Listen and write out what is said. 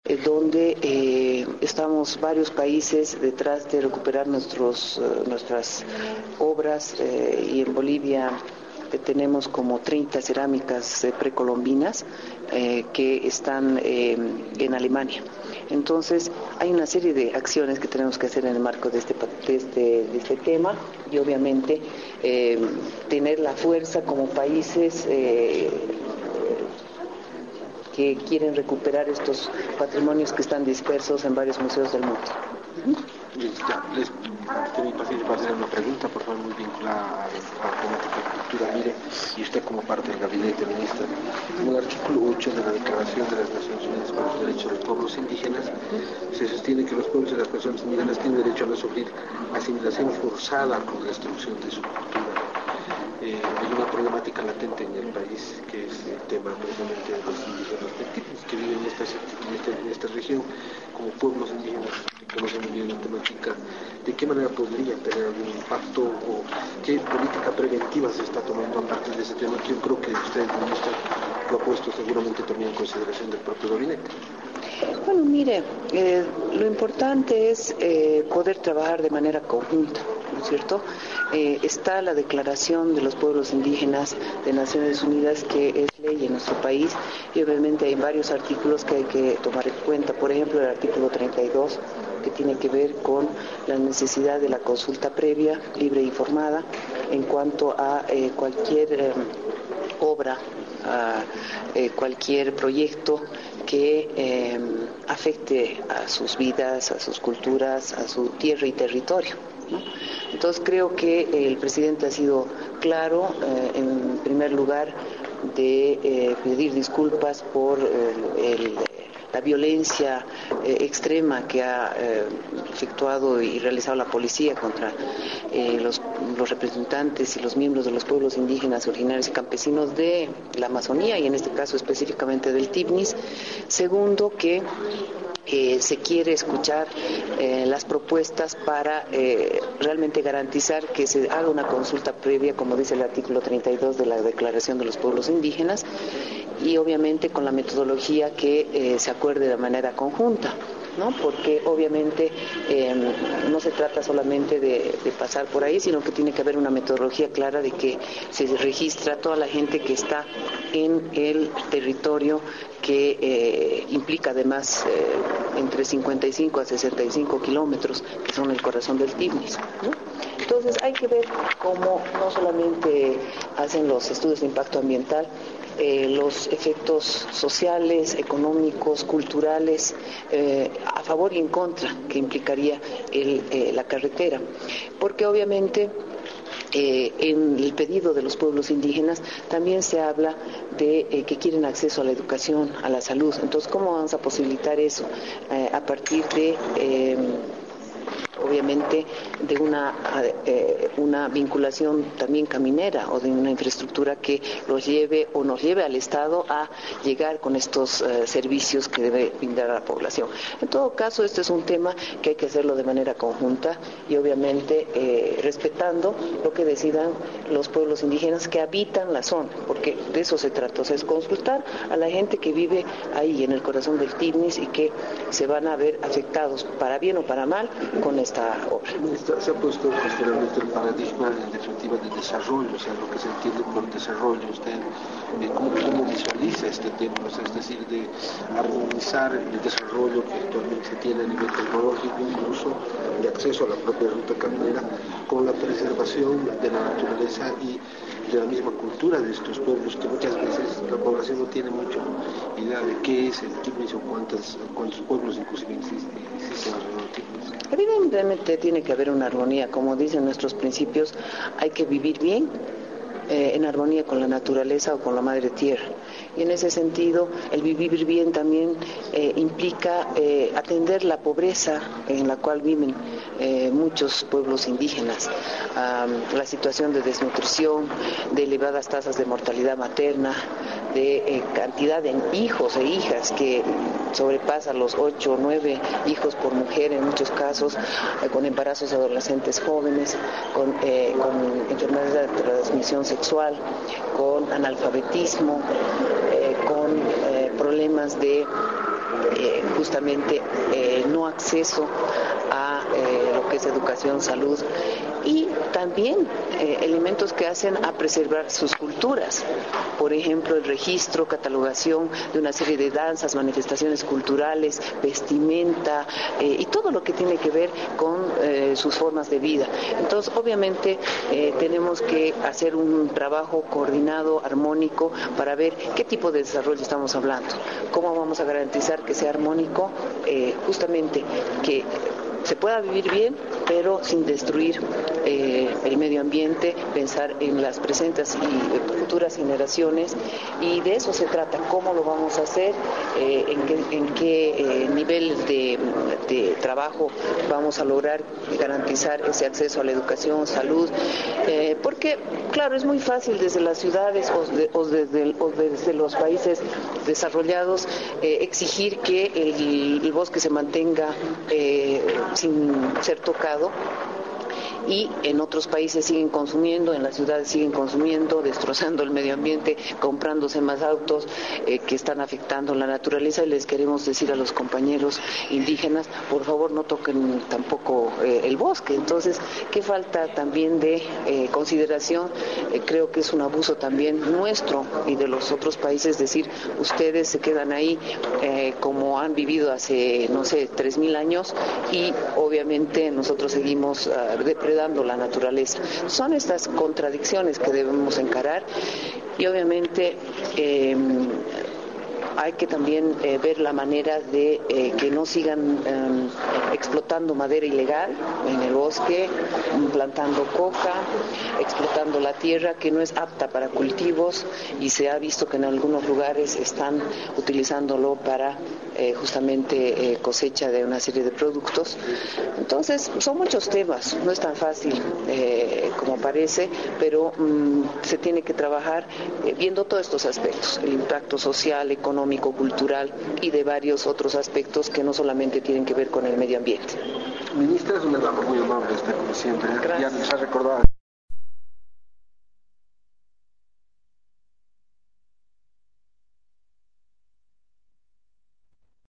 donde estamos varios países detrás de recuperar nuestras obras y en Bolivia tenemos como 30 cerámicas precolombinas que están en Alemania. Entonces hay una serie de acciones que tenemos que hacer en el marco de este tema y obviamente tener la fuerza como países que quieren recuperar estos patrimonios que están dispersos en varios museos del mundo. Les pasillo para hacer una pregunta, por favor, muy vinculada a la temática de cultura. Mire, y usted como parte del gabinete ministro, en el artículo 8 de la Declaración de las Naciones Unidas para los Derechos de los Pueblos Indígenas, se sostiene que los pueblos y las personas indígenas tienen derecho a no sufrir asimilación forzada con la destrucción de su cultura. Hay una problemática latente en el país, que es el tema precisamente de los indígenas que viven en esta región como pueblos indígenas que conocen muy bien la temática. ¿De qué manera podría tener algún impacto o qué política preventiva se está tomando a partir de ese tema? Que yo creo que usted, ministro, lo ha puesto seguramente también en consideración del propio gabinete. Bueno, mire, lo importante es poder trabajar de manera conjunta, ¿no es cierto? Está la Declaración de los Pueblos Indígenas de Naciones Unidas, que es ley en nuestro país, y obviamente hay varios artículos que hay que tomar en cuenta. Por ejemplo, el artículo 32, que tiene que ver con la necesidad de la consulta previa, libre e informada, en cuanto a cualquier obra, a cualquier proyecto que afecte a sus vidas, a sus culturas, a su tierra y territorio, ¿no? Entonces creo que el presidente ha sido claro, en primer lugar, de pedir disculpas por la violencia extrema que ha efectuado y realizado la policía contra los representantes y los miembros de los pueblos indígenas, originarios y campesinos de la Amazonía, y en este caso específicamente del Tibnis. Segundo, que se quiere escuchar las propuestas para realmente garantizar que se haga una consulta previa, como dice el artículo 32 de la Declaración de los Pueblos Indígenas, y obviamente con la metodología que se acuerde de manera conjunta, ¿no? Porque obviamente no se trata solamente de pasar por ahí, sino que tiene que haber una metodología clara de que se registra toda la gente que está en el territorio, que implica además entre 55 a 65 kilómetros, que son el corazón del Tibnis, ¿no? Entonces hay que ver cómo no solamente hacen los estudios de impacto ambiental, los efectos sociales, económicos, culturales, a favor y en contra que implicaría la carretera, porque obviamente en el pedido de los pueblos indígenas también se habla de que quieren acceso a la educación, a la salud. Entonces, ¿cómo vamos a posibilitar eso? A partir de obviamente de una vinculación también caminera o de una infraestructura que los lleve o nos lleve al Estado a llegar con estos servicios que debe brindar a la población. En todo caso, este es un tema que hay que hacerlo de manera conjunta y obviamente respetando lo que decidan los pueblos indígenas que habitan la zona, porque de eso se trata, o sea, es consultar a la gente que vive ahí en el corazón del Tibnis y que se van a ver afectados para bien o para mal con esta obra. Se ha puesto posteriormente el paradigma en definitiva de desarrollo, o sea, lo que se entiende por desarrollo. ¿Usted cómo visualiza este tema? O sea, es decir, de armonizar el desarrollo que actualmente se tiene a nivel tecnológico, incluso de acceso a la propia ruta caminera, con la preservación de la naturaleza y de la misma cultura de estos pueblos, que muchas veces la población no tiene mucha idea de qué es el Tibnis o cuántos pueblos inclusive existen alrededor del Tibnis. Evidentemente tiene que haber una armonía, como dicen nuestros principios, hay que vivir bien en armonía con la naturaleza o con la madre tierra. Y en ese sentido, el vivir bien también implica atender la pobreza en la cual viven muchos pueblos indígenas, la situación de desnutrición, de elevadas tasas de mortalidad materna, de cantidad de hijos e hijas que sobrepasa los 8 o 9 hijos por mujer en muchos casos, con embarazos adolescentes jóvenes, con enfermedades de transmisión sexual, con analfabetismo, con problemas de justamente no acceso a lo que es educación, salud, y también elementos que hacen a preservar sus culturas. Por ejemplo, el registro, catalogación de una serie de danzas, manifestaciones culturales, vestimenta y todo lo que tiene que ver con sus formas de vida. Entonces, obviamente, tenemos que hacer un trabajo coordinado, armónico, para ver qué tipo de desarrollo estamos hablando, cómo vamos a garantizar que sea armónico, justamente que se pueda vivir bien, pero sin destruir el medio ambiente, pensar en las presentes y futuras generaciones, y de eso se trata, cómo lo vamos a hacer, en qué nivel de trabajo vamos a lograr garantizar ese acceso a la educación, salud, porque claro, es muy fácil desde las ciudades o desde los países desarrollados exigir que el bosque se mantenga sin ser tocado, y en otros países siguen consumiendo, en las ciudades siguen consumiendo, destrozando el medio ambiente, comprándose más autos que están afectando la naturaleza, y les queremos decir a los compañeros indígenas, por favor no toquen tampoco el bosque. Entonces, ¿qué falta también de consideración? Creo que es un abuso también nuestro y de los otros países decir, ustedes se quedan ahí como han vivido hace, no sé, 3.000 años, y obviamente nosotros seguimos depredando la naturaleza. Son estas contradicciones que debemos encarar, y obviamente hay que también ver la manera de que no sigan explotando madera ilegal en el bosque, plantando coca, explotando la tierra que no es apta para cultivos, y se ha visto que en algunos lugares están utilizándolo para justamente cosecha de una serie de productos. Entonces, son muchos temas, no es tan fácil como parece, pero se tiene que trabajar viendo todos estos aspectos, el impacto social, económico, cultural y de varios otros aspectos que no solamente tienen que ver con el medio ambiente. Ministra, es un muy amable, como siempre. Gracias. Ya nos ha recordado.